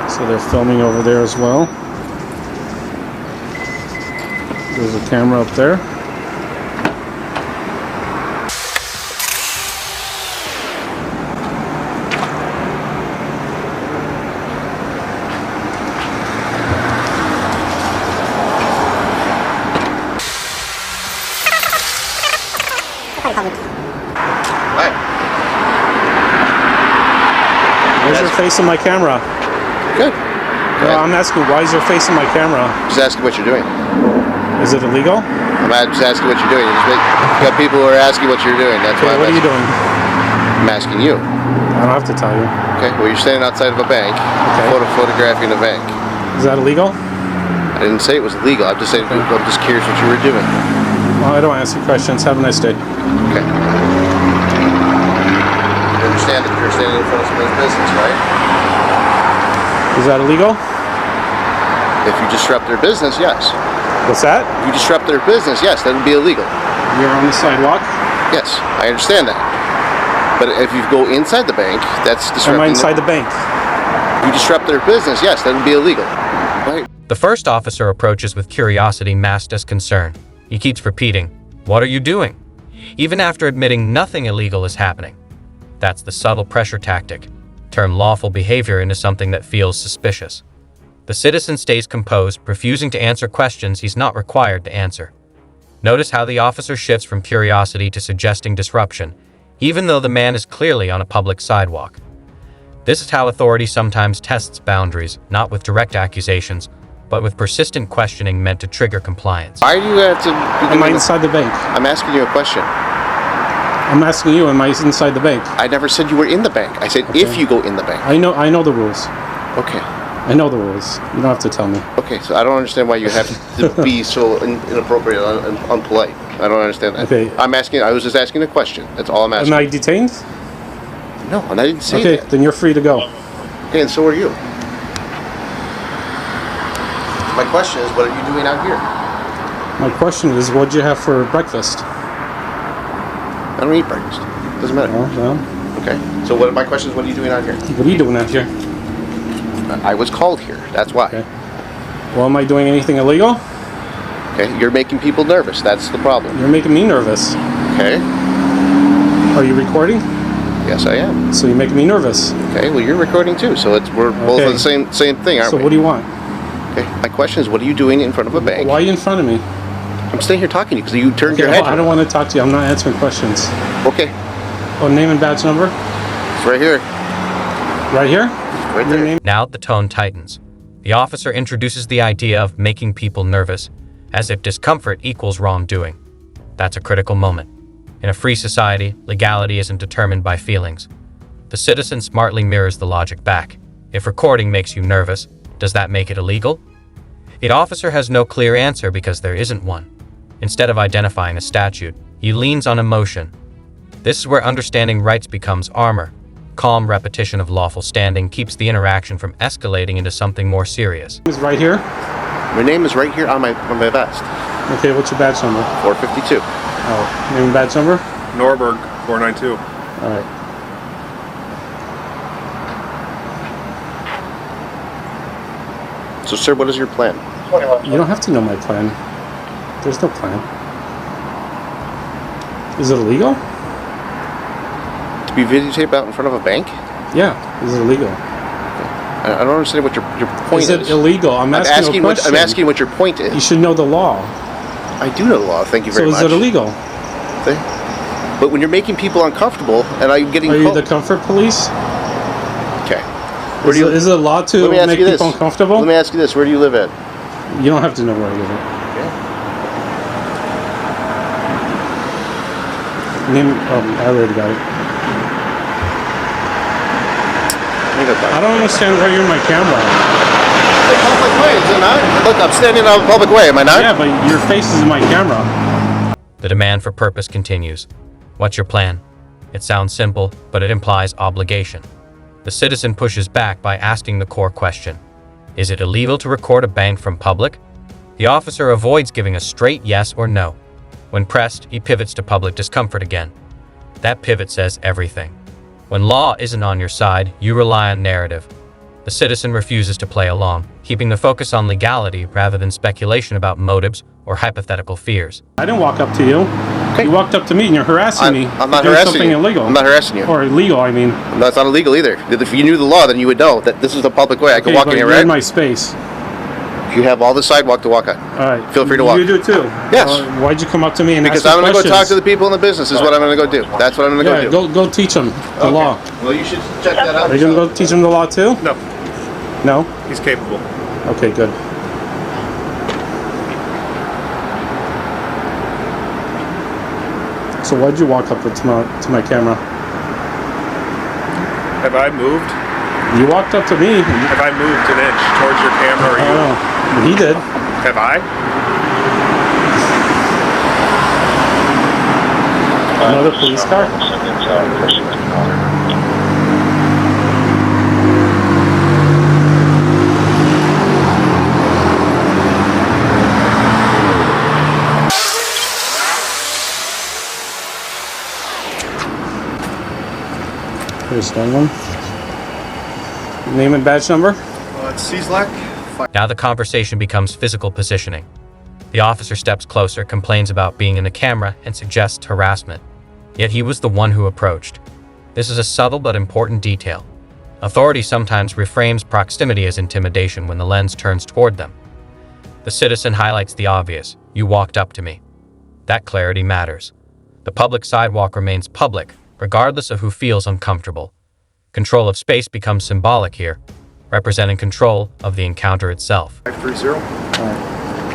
So they're filming over there as well. There's a camera up there. Where's your face in my camera? Good. Well, I'm asking, why is your face in my camera? Just asking what you're doing. Is it illegal? I'm just asking what you're doing. You got people who are asking what you're doing. That's why. What are you doing? I'm asking you. I don't have to tell you. Okay. Well, you're standing outside of a bank, photographing a bank. Is that illegal? I didn't say it was illegal. I'm just saying. I'm just curious what you were doing. Well, I don't ask you questions. Have a nice day. Okay. You understand that you're standing in front of somebody's business, right? Is that illegal? If you disrupt their business, yes. What's that? If you disrupt their business, yes, that would be illegal. You're on the sidewalk? Yes, I understand that. But if you go inside the bank, that's disrupting. Am I inside the bank? If you disrupt their business, yes, that would be illegal. Right? The first officer approaches with curiosity masked as concern. He keeps repeating, "What are you doing?" even after admitting nothing illegal is happening. That's the subtle pressure tactic. Turn lawful behavior into something that feels suspicious. The citizen stays composed, refusing to answer questions he's not required to answer. Notice how the officer shifts from curiosity to suggesting disruption, even though the man is clearly on a public sidewalk. This is how authority sometimes tests boundaries, not with direct accusations, but with persistent questioning meant to trigger compliance. Why do you have to... Am I inside the bank? I'm asking you a question. I'm asking you, am I inside the bank? I never said you were in the bank. I said if you go in the bank. I know the rules. Okay. I know the rules. You don't have to tell me. Okay, so I don't understand why you have to be so inappropriate and unpolite. I don't understand that. Okay. I was just asking a question. That's all I'm asking. Am I detained? No, and I didn't say that. Okay, then you're free to go. Okay, and so are you. My question is, what are you doing out here? My question is, what did you have for breakfast? I don't eat breakfast. Doesn't matter. No. Okay. So my question is, what are you doing out here? What are you doing out here? I was called here. That's why. Okay. Well, am I doing anything illegal? Okay. You're making people nervous. That's the problem. You're making me nervous. Okay. Are you recording? Yes, I am. So you're making me nervous. Okay. Well, you're recording too. So we're both on the same thing, aren't we? So what do you want? Okay. My question is, what are you doing in front of a bank? Why are you in front of me? I'm staying here talking to you because you turned your head. Well, I don't want to talk to you. I'm not answering questions. Okay. Oh, name and badge number? It's right here. Right here? Right there. Now the tone tightens. The officer introduces the idea of making people nervous, as if discomfort equals wrongdoing. That's a critical moment. In a free society, legality isn't determined by feelings. The citizen smartly mirrors the logic back. If recording makes you nervous, does that make it illegal? The officer has no clear answer because there isn't one. Instead of identifying a statute, he leans on emotion. This is where understanding rights becomes armor. Calm repetition of lawful standing keeps the interaction from escalating into something more serious. Is right here? My name is right here on my vest. Okay, what's your badge number? 452. Oh, name and badge number? Norberg, 492. All right. So, sir, what is your plan? You don't have to know my plan. There's no plan. Is it illegal? To be videotaped out in front of a bank? Yeah. Is it illegal? I don't understand what your point is. Is it illegal? I'm asking a question. I'm asking what your point is. You should know the law. I do know the law. Thank you very much. So is it illegal? But when you're making people uncomfortable, and I'm getting... Are you the comfort police? Okay. Is it a law to make people uncomfortable? Let me ask you this. Where do you live at? You don't have to know where I live at. Okay. I already got it. I don't understand why you're in my camera. It's a public way, is it not? Look, I'm standing on a public way, am I not? Yeah, but your face is in my camera. The demand for purpose continues. What's your plan? It sounds simple, but it implies obligation. The citizen pushes back by asking the core question. Is it illegal to record a bank from public? The officer avoids giving a straight yes or no. When pressed, he pivots to public discomfort again. That pivot says everything. When law isn't on your side, you rely on narrative. The citizen refuses to play along, keeping the focus on legality rather than speculation about motives or hypothetical fears. I didn't walk up to you. Okay. You walked up to me and you're harassing me. I'm not for doing harassing something you. illegal. I'm not harassing you. Or illegal, I mean. No, it's not illegal either. If you knew the law, then you would know that this is the public way. I can Okay, walk but in here, you're right? in my space. You have all the sidewalk to walk on. All right. Feel free to walk. You do too. Yes. Why'd you come up to me and Because ask I'm me going to go talk questions? to the people in the business is what I'm going to go do. That's what I'm going to Yeah, go do. go teach them the law. Well, you should check that out. Are you going to go teach them the law too? No, No? he's capable. Okay, good. So why'd you walk up to my camera? Have I moved? You walked up to me. Have I moved an inch towards your camera or I you? don't know. He did. Have I? Another police car? Here's that one. Name and badge number? It's Cieslak. Now the conversation becomes physical positioning. The officer steps closer, complains about being in the camera, and suggests harassment. Yet he was the one who approached. This is a subtle but important detail. Authority sometimes reframes proximity as intimidation when the lens turns toward them. The citizen highlights the obvious: you walked up to me. That clarity matters. The public sidewalk remains public, regardless of who feels uncomfortable. Control of space becomes symbolic here, representing control of the encounter itself. 530.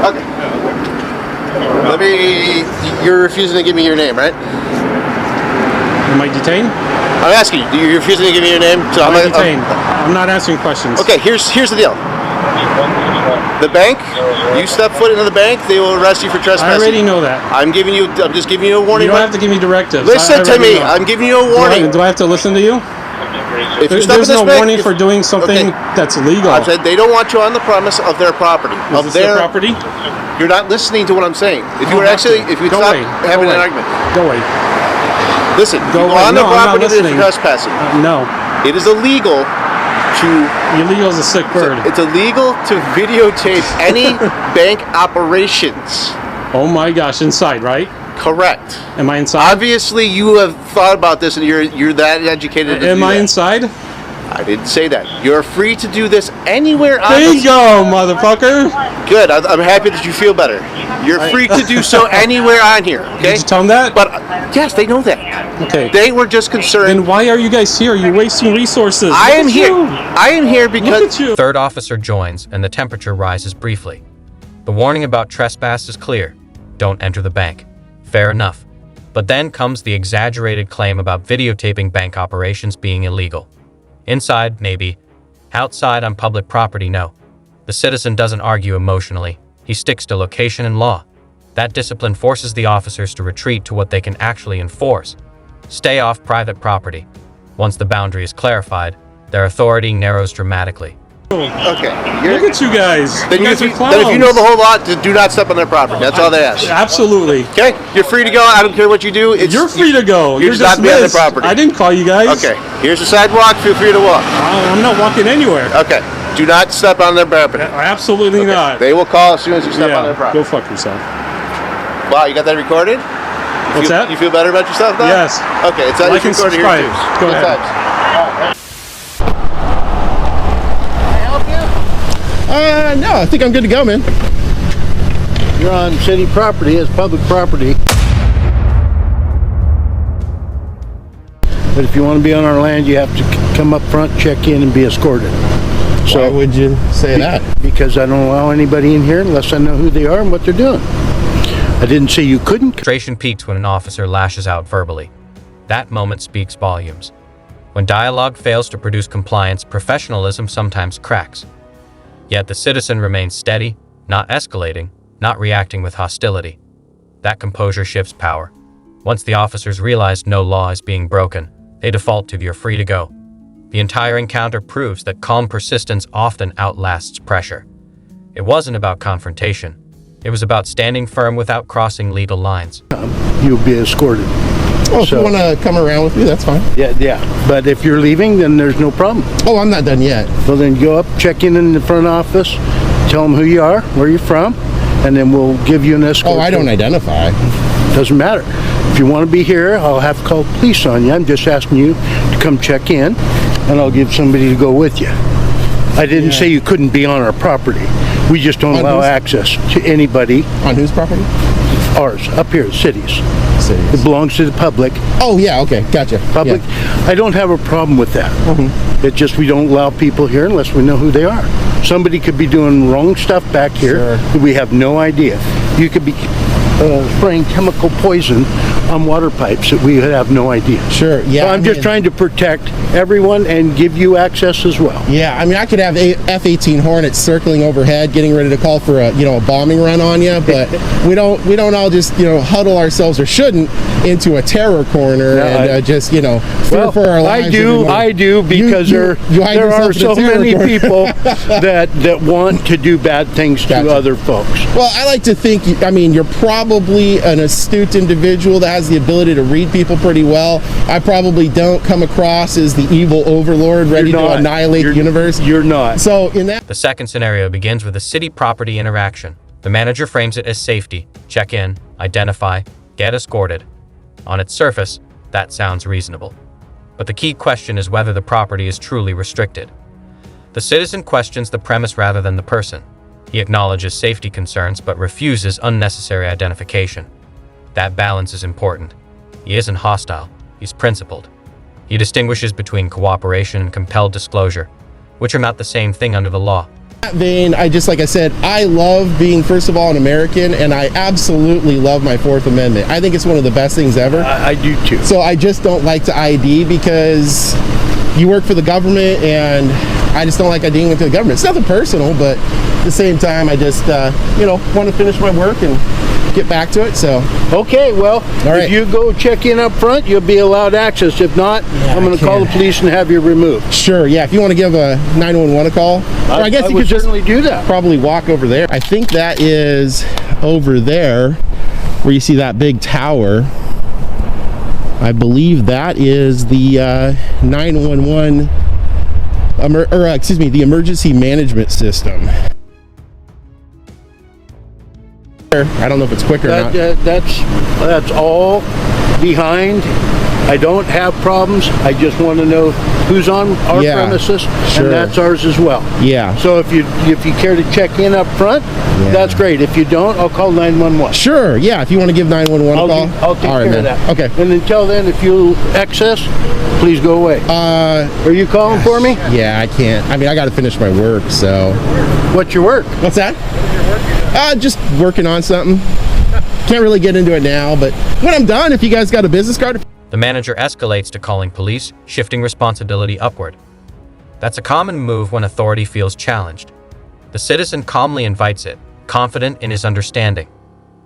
Okay. Let me. You're refusing to give me your name, right? Am I detained? I'm asking you. You're refusing to give me your name, so Am I detained? I'm not answering questions. Okay. Here's the deal. The bank. You step foot into the bank, they will arrest you for trespassing. I already know that. I'm just giving you a warning. You don't have to give me directives. Listen I to already me. know. I'm giving you a warning. Do I have to listen to you? If you step in There's this no bank, warning for doing something that's illegal. I said they don't want you on the premise of their property. Is Of this their their property? You're not listening to what I'm saying. If you don't were have actually, to. if you Go stop away. having Go an away. argument, Go away. listen. Go you go away. on the No, I'm not property that listening. you're trespassing. No. It is illegal to. Illegal is a sick bird. It's illegal to videotape any bank operations. Oh my gosh, inside, right? Correct. Am I inside? Obviously, you have thought about this, and you're that educated. To Am do I that. inside? I didn't say that. You're free to do this anywhere on the Bingo, motherfucker! Good. I'm happy that you feel better. You're free to do so anywhere on here. Okay. Did you tell them that? But yes, they know that. Okay. They were just concerned. Then why are you guys here? You're wasting resources. I Look am at here. you. I am here Look because at you. Third officer joins and the temperature rises briefly. The warning about trespass is clear. Don't enter the bank. Fair enough. But then comes the exaggerated claim about videotaping bank operations being illegal. Inside, maybe. Outside on public property, no. The citizen doesn't argue emotionally. He sticks to location and law. That discipline forces the officers to retreat to what they can actually enforce. Stay off private property. Once the boundary is clarified, their authority narrows dramatically. okay. Look at you guys. Then, You guys are clowns. then if you know the whole lot, do not step on their property. That's all they ask. Absolutely. Okay. You're free to go. I don't care what you do. You're free to go. You're You're just not be on their dismissed. property. I didn't call you guys. Okay. Here's the sidewalk. Feel free to walk. I'm not walking anywhere. Okay. Do not step on their property. Absolutely Okay. not. They will call as soon as you step on their Yeah, property. go fuck yourself. Wow, you got that recorded? What's that? You feel better about yourself now? Yes. Okay, it's Like and recorded here subscribe. too. Go Good ahead. times. Can I help you? No, I think I'm good to go, man. You're on city property, it's public property. But if you want to be on our land, you have to come up front, check in, and be escorted. So, Why would you say that? because I don't allow anybody in here unless I know who they are and what they're doing. I didn't say you couldn't. Frustration peaks when an officer lashes out verbally. That moment speaks volumes. When dialogue fails to produce compliance, professionalism sometimes cracks. Yet the citizen remains steady, not escalating, not reacting with hostility. That composure shifts power. Once the officers realize no law is being broken, they default to "you're free to go." The entire encounter proves that calm persistence often outlasts pressure. It wasn't about confrontation. It was about standing firm without crossing legal lines. You'll be escorted. Oh, if So- you want to come around with me, that's fine. Yeah. But if you're leaving, then there's no problem. Oh, I'm not done yet. Well, then go up, check in the front office, tell them who you are, where you're from, and then we'll give you an escort. Oh, I don't identify. Doesn't matter. If you want to be here, I'll have to call the police on you. I'm just asking you to come check in, and I'll give somebody to go with you. I didn't say you couldn't be on our property. We just don't On allow whose? access to anybody. On whose property? Ours, up here, cities. It Cities. belongs to the public. Oh, yeah, okay, gotcha. Public. Yeah. I don't have a problem with that. It's just we don't allow people here unless we know who they are. Somebody could be doing wrong stuff back here. Sure. That we have no idea. You could be spraying chemical poison on water pipes that we would have no idea. Sure, yeah. So I'm just trying to protect everyone and give you access as well. Yeah, I mean, I could have F-18 Hornets circling overhead, getting ready to call for a bombing run on you, but we don't all just huddle ourselves, or shouldn't, into a terror corner and just fear for our lives. I do because you hide there are yourself in a so terror many corner. people that want to do bad things Gotcha. to other folks. Well, I like to think, you're probably an astute individual that has the ability to read people pretty well. I probably don't come across as the evil overlord ready You're to not. annihilate the universe. You're not. So in that... The second scenario begins with a city property interaction. The manager frames it as safety, check in, identify, get escorted. On its surface, that sounds reasonable. But the key question is whether the property is truly restricted. The citizen questions the premise rather than the person. He acknowledges safety concerns but refuses unnecessary identification. That balance is important. He isn't hostile, he's principled. He distinguishes between cooperation and compelled disclosure, which are not the same thing under the law. In that vein, like I said, I love being, first of all, an American, and I absolutely love my Fourth Amendment. I think it's one of the best things ever. I do too. So I just don't like to ID because you work for the government, and I just don't like IDing into the government. It's nothing personal, but at the same time, I just, want to finish my work and get back to it, so. Okay, well, right. if you go check in up front, you'll be allowed access. If not, I'm going I to call the can't. police and have you removed. Sure, yeah, if you want to give a 911 a call, or I guess you would could just certainly do that. probably walk over there. I think that is over there where you see that big tower. I believe that is the 911 the emergency management system. I don't know if it's quick or not. That's all behind. I don't have problems. I just want to know who's on our Yeah, premises, sure. and that's ours as well. Yeah. So if you care to check in up front, that's great. If you don't, I'll call 911. Sure, yeah, if you want to give 911 a call. I'll take All right, care man. of that. Okay. And until then, if you excess, please go away. Are you calling for me? Yeah, I can't. I got to finish my work, so. What's your work? What's that? Just working on something. Can't really get into it now, but when I'm done, if you guys got a business card. The manager escalates to calling police, shifting responsibility upward. That's a common move when authority feels challenged. The citizen calmly invites it, confident in his understanding.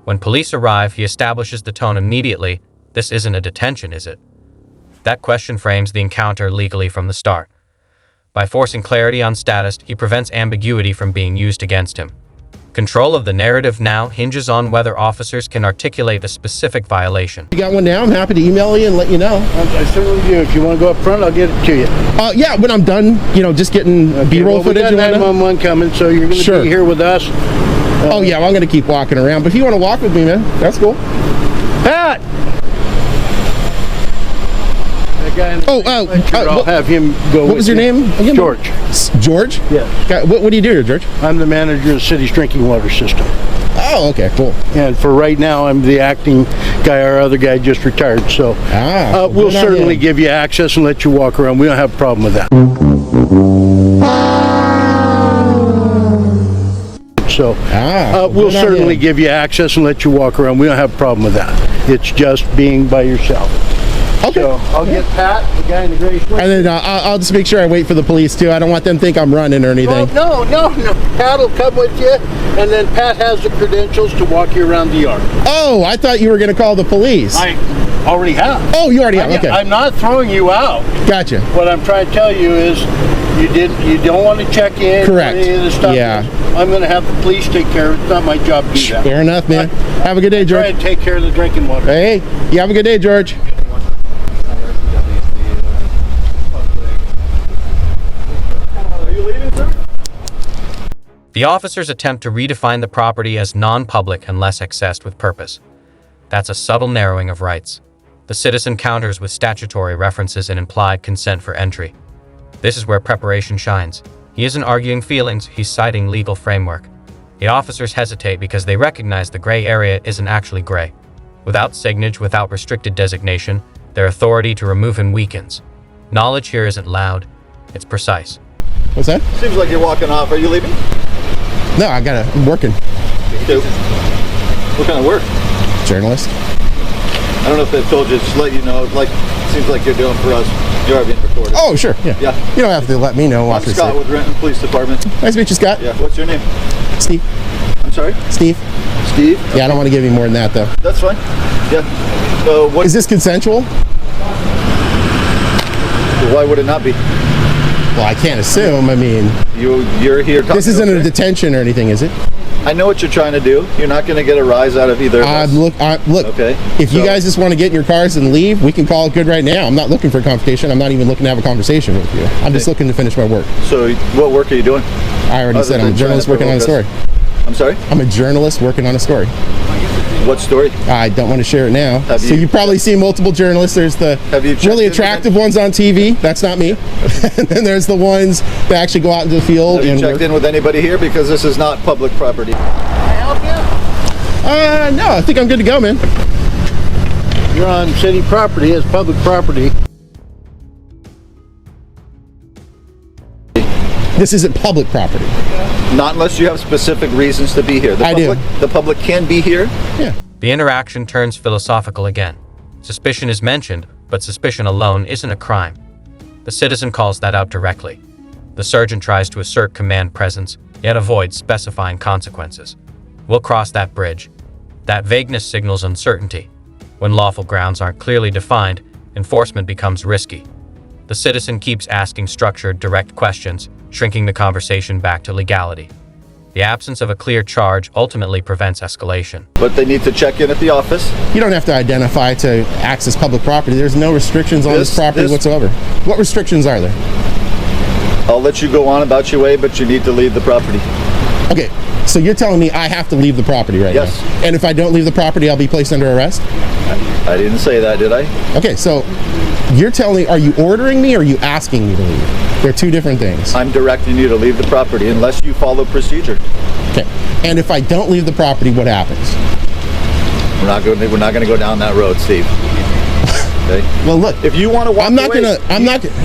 When police arrive, he establishes the tone immediately. This isn't a detention, is it? That question frames the encounter legally from the start. By forcing clarity on status, he prevents ambiguity from being used against him. Control of the narrative now hinges on whether officers can articulate a specific violation. You got one now? I'm happy to email you and let you know. I certainly do. If you want to go up front, I'll get it to you. Yeah, when I'm done, just getting B-roll footage. We got and whatnot. 911 coming, so you're going to Sure. be here with us. Oh yeah, well, I'm gonna keep walking around. But if you want to walk with me, man, that's cool. Pat! That guy in the I'll have him go What with was your you. name again? George. George? Yes. What do you do, George? I'm the manager of the city's drinking water system. Oh, okay, cool. And for right now, I'm the acting guy. Our other guy just retired, so we'll good on certainly him. give you access and let you walk around. We don't have a problem with that. So we'll good on certainly him. give you access and let you walk around. We don't have a problem with that. It's just being by yourself. Okay. So I'll get Pat, the guy in the gray sweater. And then I'll just make sure I wait for the police too. I don't want them to think I'm running or anything. No. Pat will come with you, and then Pat has the credentials to walk you around the yard. Oh, I thought you were gonna call the police. I already have. Oh, you already have. Okay. I'm not throwing you out. Gotcha. What I'm trying to tell you is you don't want to check in. Correct. Or any of this stuff. Yeah. I'm going to have the police take care of it. It's not my job to do that. Fair enough, man. Have a good day, Try George. and take care of the drinking water. Hey, you have a good day, George. The officers attempt to redefine the property as non-public unless accessed with purpose. That's a subtle narrowing of rights. The citizen counters with statutory references and implied consent for entry. This is where preparation shines. He isn't arguing feelings, he's citing legal framework. The officers hesitate because they recognize the gray area isn't actually gray. Without signage, without restricted designation, their authority to remove him weakens. Knowledge here isn't loud, it's precise. What's that? Seems like you're walking off. Are you leaving? No, I'm working. Okay. What kind of work? Journalist. I don't know if they've told you. Just let you know. Seems like you're doing for us. You are being recorded. Oh, sure. Yeah. Yeah. You don't have to let me know. I'm Scott with Renton Police Department. Nice to meet you, Scott. Yeah. What's your name? Steve. I'm sorry? Steve. Steve? Yeah, I don't want to give you more than that, though. That's fine. Yeah. So what? Is this consensual? Why would it not be? Well, I can't assume. I mean, You're here. this isn't a detention or anything, is it? I know what you're trying to do. You're not going to get a rise out of either of us. Look. Okay. If you guys just want to get in your cars and leave, we can call it good right now. I'm not looking for confrontation. I'm not even looking to have a conversation with you. I'm just looking to finish my work. So what work are you doing? I already said I'm a journalist working on a story. I'm sorry? I'm a journalist working on a story. What story? I don't want to share it now. Have So you- you probably see multiple journalists. There's the Have you checked really into attractive ones on TV. That's not me. And then there's the ones that actually go out into the field Have you and checked work. in with anybody here? Because this is not public property. No, I think I'm good to go, man. You're on city property, it's public property. This isn't public property. Not unless you have specific reasons to be here. I do. The public can be here. Yeah. The interaction turns philosophical again. Suspicion is mentioned, but suspicion alone isn't a crime. The citizen calls that out directly. The sergeant tries to assert command presence, yet avoids specifying consequences. We'll cross that bridge. That vagueness signals uncertainty. When lawful grounds aren't clearly defined, enforcement becomes risky. The citizen keeps asking structured, direct questions, shrinking the conversation back to legality. The absence of a clear charge ultimately prevents escalation. But they need to check in at the office. You don't have to identify to access public property. There's no restrictions on this property whatsoever. What restrictions are there? I'll let you go on about your way, but you need to leave the property. Okay, so you're telling me I have to leave the property right Yes. now? And if I don't leave the property, I'll be placed under arrest? I didn't say that, did I? Okay, so you're telling me, are you ordering me or are you asking me to leave? They're two different things. I'm directing you to leave the property unless you follow procedure. Okay, and if I don't leave the property, what happens? We're not going to go down that road, Steve. Okay. Well, look, If you want to walk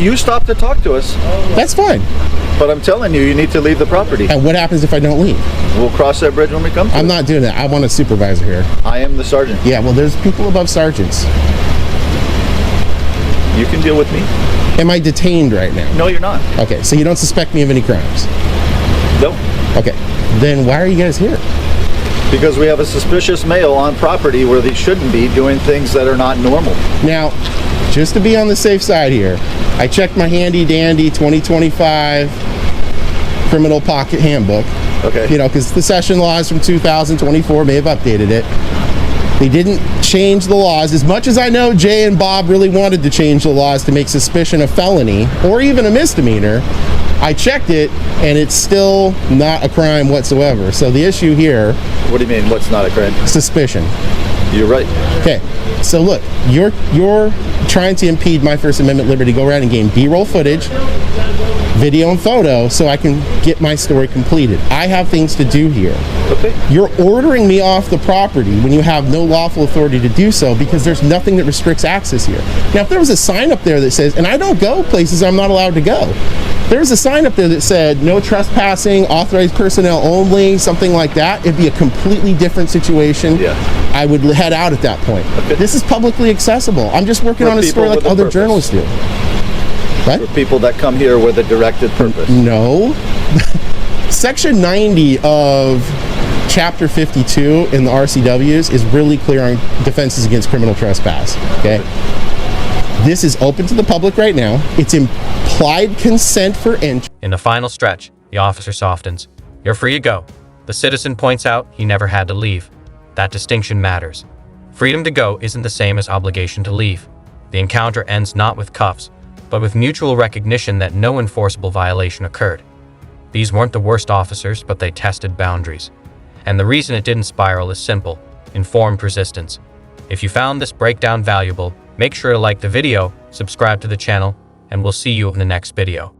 You stop to talk to us, that's fine. but I'm telling you, you need to leave the property. And what happens if I don't leave? We'll cross that bridge when we come to I'm it. not doing that. I want a supervisor here. I am the sergeant. Yeah, well, there's people above sergeants. You can deal with me. Am I detained right now? No, you're not. Okay, so you don't suspect me of any crimes? No. Okay, then why are you guys here? Because we have a suspicious male on property where they shouldn't be doing things that are not normal. Now, just to be on the safe side here, I checked my handy dandy 2025 criminal pocket handbook. Okay. You know, because the session laws from 2024 may have updated it. They didn't change the laws. As much as I know Jay and Bob really wanted to change the laws to make suspicion a felony or even a misdemeanor, I checked it and it's still not a crime whatsoever. So the issue here, What do you mean, what's not a crime? suspicion. You're right. Okay, so look, you're trying to impede my First Amendment liberty to go around and gain B-roll footage, video and photo, so I can get my story completed. I have things to do here. Okay. You're ordering me off the property when you have no lawful authority to do so because there's nothing that restricts access here. Now, if there was a sign up there that says, and I don't go places I'm not allowed to go, there's a sign up there that said no trespassing, authorized personnel only, something like that, it'd be a completely different situation. Yeah. I would head out at that point. Okay. This is publicly accessible. I'm just working For on a story people like with a other purpose. journalists do. What? For people that come here with a directed purpose. No. Section 90 of Chapter 52 in the RCWs is really clear on defenses against criminal trespass. Okay. This is open to the public right now. It's implied consent for entry. In the final stretch, the officer softens. You're free to go. The citizen points out he never had to leave. That distinction matters. Freedom to go isn't the same as obligation to leave. The encounter ends not with cuffs, but with mutual recognition that no enforceable violation occurred. These weren't the worst officers, but they tested boundaries. And the reason it didn't spiral is simple: informed resistance. If you found this breakdown valuable, make sure to like the video, subscribe to the channel, and we'll see you in the next video.